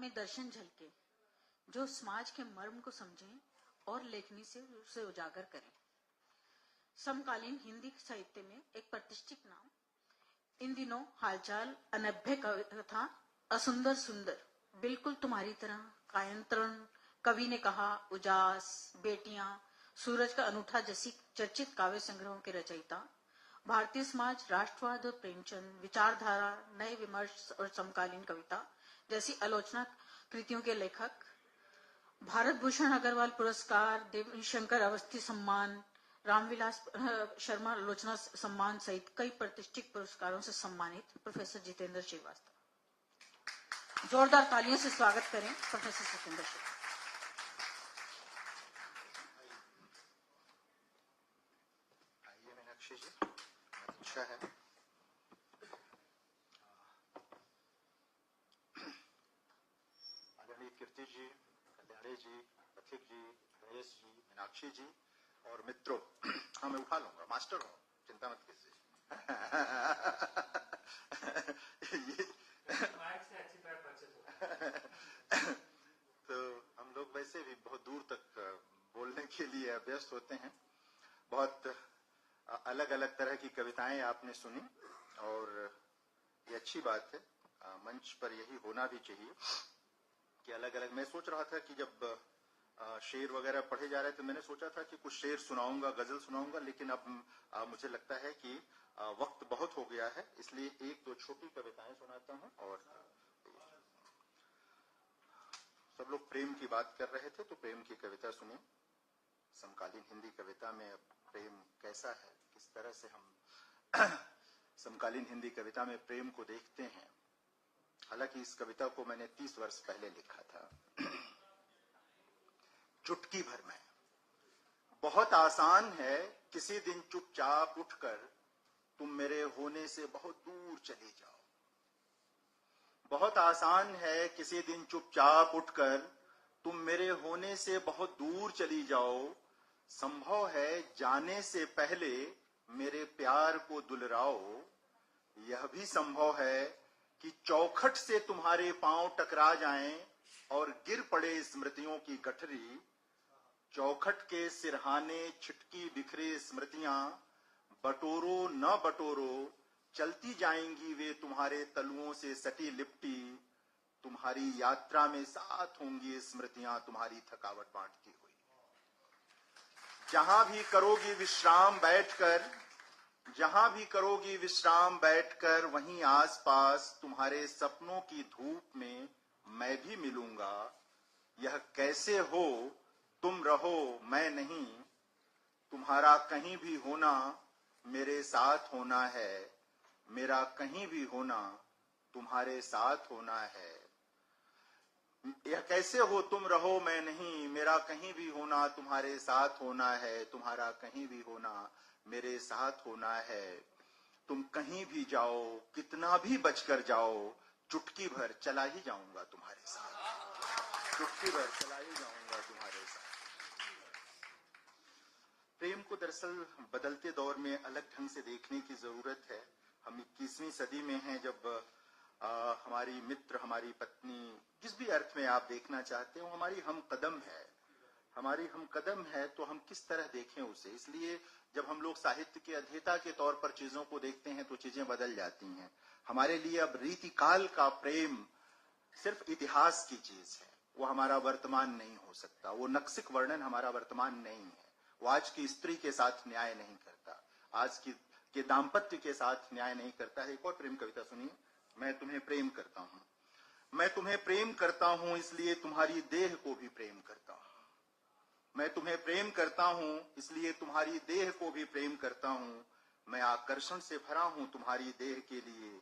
में दर्शन झलके जो समाज के मर्म को समझें और लेखनी से उसे उजागर करें। समकालीन हिंदी साहित्य में एक प्रतिष्ठित नाम, इन दिनों हालचाल अनभ्य कथा असुंदर सुंदर, बिल्कुल तुम्हारी तरह, कायंत्रण, कवि ने कहा, उजास, बेटियां, सूरज का अनूठा जैसी चर्चित काव्य संग्रहों के रचयिता, भारतीय समाज, राष्ट्रवाद और प्रेमचंद, विचारधारा, नए विमर्श और समकालीन कविता जैसी आलोचना कृतियों के लेखक, भारत भूषण अग्रवाल पुरस्कार, देवशंकर अवस्थी सम्मान, रामविलास शर्मा आलोचना सम्मान सहित कई प्रतिष्ठित पुरस्कारों से सम्मानित प्रोफेसर जितेंद्र श्रीवास्तव। जोरदार तालियों से स्वागत करें प्रोफेसर जितेंद्र श्रीवास्तव। आइए मीनाक्षी जी, अच्छा है। आदरणीय कीर्ति जी, कल्याणी जी, पथिक जी, गणेश जी, मीनाक्षी जी और मित्रों, हाँ मैं उठा लूंगा, मास्टर हूँ, चिंता मत कीजिए। तो हम लोग वैसे भी बहुत दूर तक बोलने के लिए अभ्यस्त होते हैं। बहुत अलग अलग तरह की कविताएं आपने सुनी और ये अच्छी बात है। मंच पर यही होना भी चाहिए कि अलग अलग। मैं सोच रहा था कि जब शेर वगैरह पढ़े जा रहे थे, मैंने सोचा था कि कुछ शेर सुनाऊंगा, गजल सुनाऊंगा, लेकिन अब मुझे लगता है कि वक्त बहुत हो गया है, इसलिए एक दो छोटी कविताएं सुनाता हूं। और सब लोग प्रेम की बात कर रहे थे तो प्रेम की कविता सुनिए। समकालीन हिंदी कविता में अब प्रेम कैसा है, किस तरह से हम समकालीन हिंदी कविता में प्रेम को देखते हैं। हालांकि इस कविता को मैंने 30 वर्ष पहले लिखा था। चुटकी भर में। बहुत आसान है किसी दिन चुपचाप उठकर तुम मेरे होने से बहुत दूर चली जाओ। बहुत आसान है किसी दिन चुपचाप उठकर तुम मेरे होने से बहुत दूर चली जाओ। संभव है जाने से पहले मेरे प्यार को दुलराओ। यह भी संभव है कि चौखट से तुम्हारे पांव टकरा जाएं और गिर पड़े स्मृतियों की गठरी। चौखट के सिरहाने छिटकी बिखरे स्मृतियां, बटोरो न बटोरो चलती जाएंगी वे तुम्हारे तलुओं से सटी लिपटी। तुम्हारी यात्रा में साथ होंगी स्मृतियां तुम्हारी थकावट बांटती हुई। जहां भी करोगी विश्राम बैठकर, जहां भी करोगी विश्राम बैठकर, वहीं आसपास तुम्हारे सपनों की धूप में मैं भी मिलूंगा। यह कैसे हो तुम रहो मैं नहीं, तुम्हारा कहीं भी होना मेरे साथ होना है। मेरा कहीं भी होना तुम्हारे साथ होना है। यह कैसे हो तुम रहो मैं नहीं, मेरा कहीं भी होना तुम्हारे साथ होना है। तुम्हारा कहीं भी होना मेरे साथ होना है। तुम कहीं भी जाओ, कितना भी बचकर जाओ, चुटकी भर चला ही जाऊंगा तुम्हारे साथ। चुटकी भर चला ही जाऊंगा तुम्हारे साथ। प्रेम को दरअसल बदलते दौर में अलग ढंग से देखने की जरूरत है। हम 21वीं सदी में हैं, जब हमारी मित्र, हमारी पत्नी, जिस भी अर्थ में आप देखना चाहते हो, हमारी हम कदम है। हमारी हम कदम है तो हम किस तरह देखें उसे। इसलिए जब हम लोग साहित्य के अध्येता के तौर पर चीजों को देखते हैं तो चीजें बदल जाती हैं। हमारे लिए अब रीतिकाल का प्रेम सिर्फ इतिहास की चीज है, वो हमारा वर्तमान नहीं हो सकता। वो नक्सिक वर्णन हमारा वर्तमान नहीं है। वो आज की स्त्री के साथ न्याय नहीं करता, आज के दाम्पत्य के साथ न्याय नहीं करता है। एक और प्रेम कविता सुनिए। मैं तुम्हें प्रेम करता हूं, मैं तुम्हें प्रेम करता हूं, इसलिए तुम्हारी देह को भी प्रेम करता हूं। मैं तुम्हें प्रेम करता हूं, इसलिए तुम्हारी देह को भी प्रेम करता हूं। मैं आकर्षण से भरा हूं तुम्हारी देह के लिए,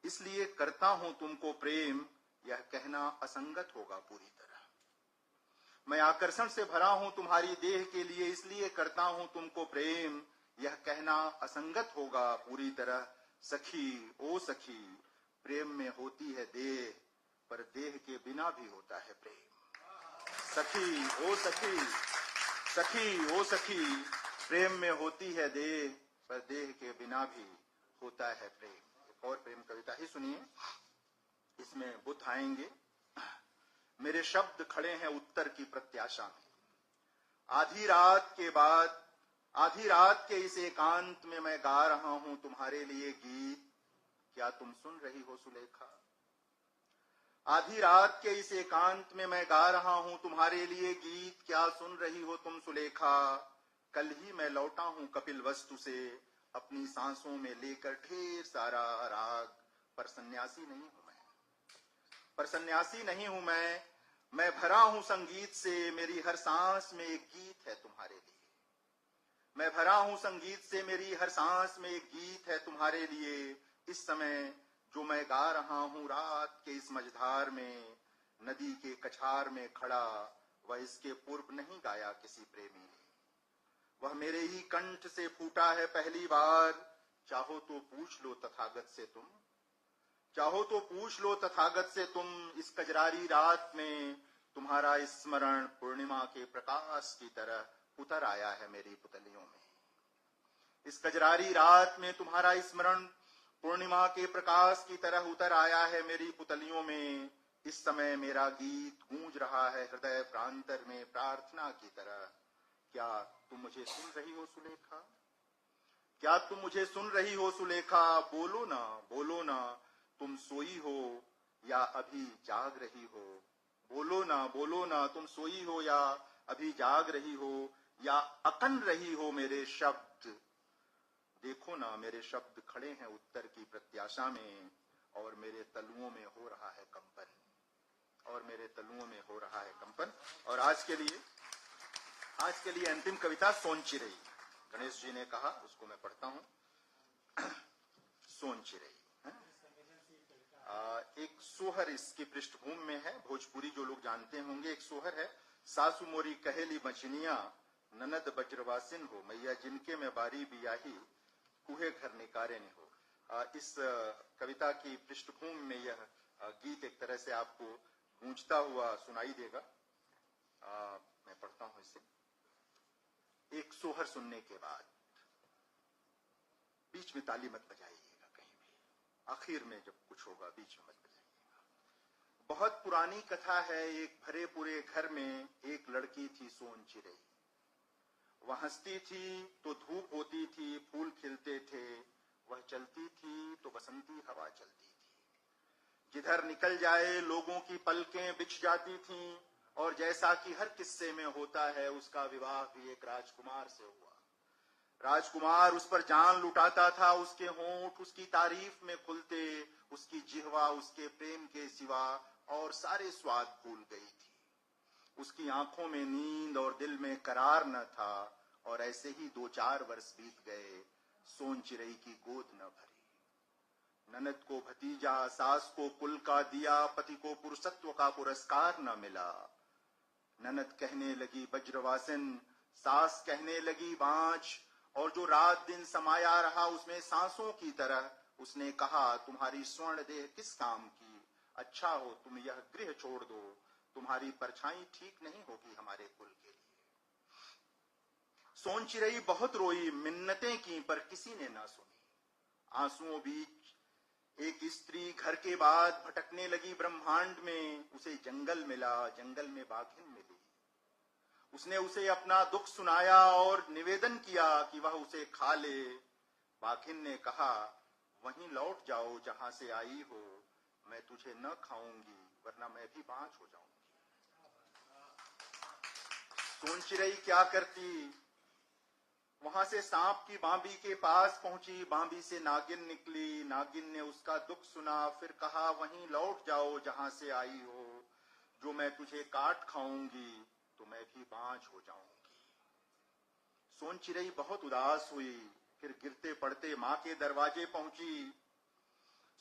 इसलिए करता हूं तुमको प्रेम। यह कहना असंगत होगा पूरी तरह। मैं आकर्षण से भरा हूं तुम्हारी देह के लिए, इसलिए करता हूं तुमको प्रेम। यह कहना असंगत होगा पूरी तरह। सखी ओ सखी, प्रेम में होती है देह, पर देह के बिना भी होता है प्रेम। सखी ओ सखी, सखी ओ सखी, प्रेम में होती है देह, पर देह के बिना भी होता है प्रेम। एक और प्रेम कविता ही सुनिए। इसमें बुद्ध आएंगे। शब्द खड़े हैं उत्तर की प्रत्याशा में। आधी रात के इस एकांत में मैं गा रहा हूं तुम्हारे लिए गीत, क्या तुम सुन रही हो सुलेखा? आधी रात के इस एकांत में मैं गा रहा हूं तुम्हारे लिए गीत, क्या सुन रही हो तुम सुलेखा? कल ही मैं लौटा हूं कपिल वस्तु से, अपनी सांसों में लेकर ढेर सारा राग, पर सन्यासी नहीं हूं मैं भरा हूं संगीत से, मेरी हर सांस में एक गीत है तुम्हारे लिए। मैं भरा हूं संगीत से, मेरी हर सांस में एक गीत है तुम्हारे लिए। इस समय जो मैं गा रहा हूं रात के इस मझधार में, नदी के कछार में खड़ा, वह इसके पूर्व नहीं गाया किसी प्रेमी ने। वह मेरे ही कंठ से फूटा है पहली बार, चाहो तो पूछ लो तथागत से तुम, चाहो तो पूछ लो तथागत से तुम। इस कजरारी रात में तुम्हारा स्मरण पूर्णिमा के प्रकाश की तरह उतर आया है मेरी पुतलियों में। इस कजरारी रात में तुम्हारा स्मरण पूर्णिमा के प्रकाश की तरह उतर आया है मेरी पुतलियों में। इस समय मेरा गीत गूंज रहा है हृदय प्रांतर में प्रार्थना की तरह। क्या तुम मुझे सुन रही हो सुलेखा? क्या तुम मुझे सुन रही हो सुलेखा? बोलो ना तुम सोई हो या अभी जाग रही हो? बोलो ना तुम सोई हो या अभी जाग रही हो, या अकन रही हो मेरे शब्द? देखो ना मेरे शब्द खड़े हैं उत्तर की प्रत्याशा में, और मेरे तलुओं में हो रहा है कंपन। और आज के लिए अंतिम कविता सोन चिरई, गणेश जी ने कहा, उसको मैं पढ़ता हूं। सोन चिरई एक सोहर इसकी पृष्ठभूमि में है, भोजपुरी जो लोग जानते होंगे। एक सोहर है, सासु मोरी कहेली बचनिया, ननद बज्रवासिन हो, मैया जिनके में बारी बियाही, कुहे घर निकारे ने हो। इस कविता की पृष्ठभूमि में यह गीत एक तरह से आपको गूंजता हुआ सुनाई देगा। मैं पढ़ता हूं इसे। एक सोहर सुनने के बाद बीच में ताली मत बजाइएगा कहीं भी, आखिर में जब कुछ होगा बीच में मत बजाइएगा। बहुत पुरानी कथा है, एक भरे पूरे घर में एक लड़की थी सोन चिरई। वह हंसती थी तो धूप होती थी, फूल खिलते थे, वह चलती थी तो बसंती हवा चलती थी। जिधर निकल जाए लोगों की पलकें बिछ जाती थीं, और जैसा कि हर किस्से में होता है, उसका विवाह भी एक राजकुमार से हुआ। राजकुमार उस पर जान लुटाता था, उसके होंठ उसकी तारीफ में खुलते, उसकी जिह्वा उसके प्रेम के सिवा और सारे स्वाद भूल गई थी। उसकी आंखों में नींद और दिल में करार न था, और ऐसे ही 2-4 वर्ष बीत गए, सोन चिरई की गोद न भरी। ननद को भतीजा, सास को कुल का दिया, पति को पुरुषत्व का पुरस्कार न मिला। ननद कहने लगी बज्रवासिन, सास कहने लगी बांझ, और जो रात दिन समाया रहा उसमें सांसों की तरह, उसने कहा तुम्हारी स्वर्ण देह किस काम की, अच्छा हो तुम यह गृह छोड़ दो, तुम्हारी परछाई ठीक नहीं होगी हमारे कुल के लिए। सोन चिरई बहुत रोई, मिन्नतें की, पर किसी ने ना सुनी। आंसुओं बीच एक स्त्री घर के बाद भटकने लगी ब्रह्मांड में, उसे जंगल मिला, जंगल में बाघिन मिली। उसने उसे अपना दुख सुनाया और निवेदन किया कि वह उसे खा ले। बाघिन ने कहा वहीं लौट जाओ जहां से आई हो, मैं तुझे न खाऊंगी वरना मैं भी बांझ हो जाऊंगी। सोन चिरई क्या करती, वहां से सांप की बांबी के पास पहुंची, बांबी से नागिन निकली, नागिन ने उसका दुख सुना, फिर कहा वहीं लौट जाओ जहां से आई हो, जो मैं तुझे काट खाऊंगी तो मैं भी बांझ हो जाऊंगी। सोन चिरई बहुत उदास हुई, फिर गिरते पड़ते मां के दरवाजे पहुंची।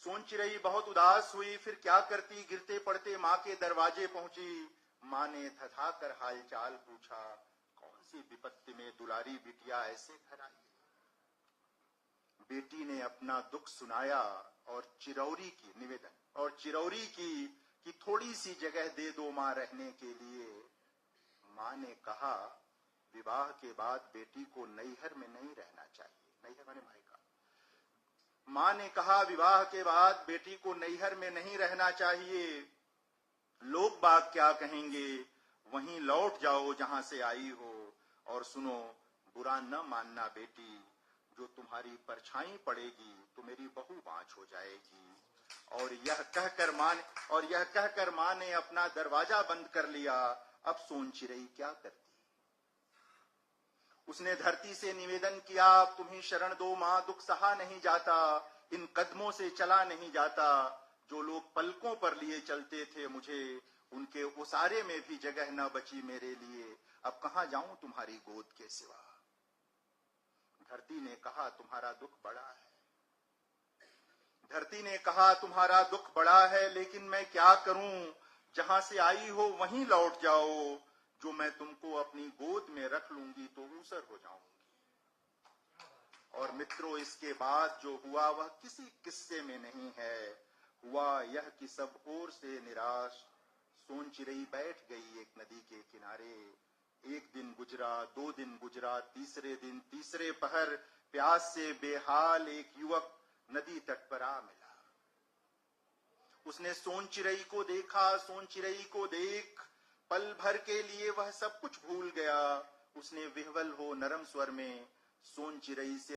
सोन चिरई बहुत उदास हुई, फिर क्या करती, गिरते पड़ते मां के दरवाजे पहुंची। मां ने थथाकर हालचाल पूछा, कौन सी विपत्ति में दुलारी बिटिया ऐसे घर आई? बेटी ने अपना दुख सुनाया और चिरौरी की निवेदन और चिरौरी की कि थोड़ी सी जगह दे दो मां रहने के लिए। मां ने कहा विवाह के बाद बेटी को नैहर में नहीं रहना चाहिए। नैहर माने मायका। मां ने कहा विवाह के बाद बेटी को नैहर में नहीं रहना चाहिए। लोग बाग क्या कहेंगे, वहीं लौट जाओ जहां से आई हो। और सुनो, बुरा न मानना बेटी, जो तुम्हारी परछाई पड़ेगी तो मेरी बहू बाँझ हो जाएगी। और यह कहकर मां ने अपना दरवाजा बंद कर लिया। अब सोन चिरई क्या करती? उसने धरती से निवेदन किया, तुम्ही शरण दो मां, दुख सहा नहीं जाता, इन कदमों से चला नहीं जाता। जो लोग पलकों पर लिए चलते थे मुझे, उनके उसारे में भी जगह न बची मेरे लिए। अब कहां जाऊं तुम्हारी गोद के सिवा? धरती ने कहा, तुम्हारा दुख बड़ा है। धरती ने कहा, तुम्हारा दुख बड़ा है, लेकिन मैं क्या करूं? जहां से आई हो वहीं लौट जाओ। जो मैं तुमको अपनी गोद में रख लूंगी तो ऊसर हो जाऊंगी। और मित्रों, इसके बाद जो हुआ वह किसी किस्से में नहीं है। हुआ यह कि सब ओर से निराश सोन चिरई बैठ गई एक नदी के किनारे। एक दिन गुजरा, 2 दिन गुजरा, तीसरे दिन, तीसरे पहर प्यास से बेहाल एक युवक नदी तट पर आ मिला। उसने सोन चिरई को देखा। सोन चिरई को देख पल भर के लिए वह सब कुछ भूल गया। उसने विह्वल हो नरम स्वर में सोन चिरई से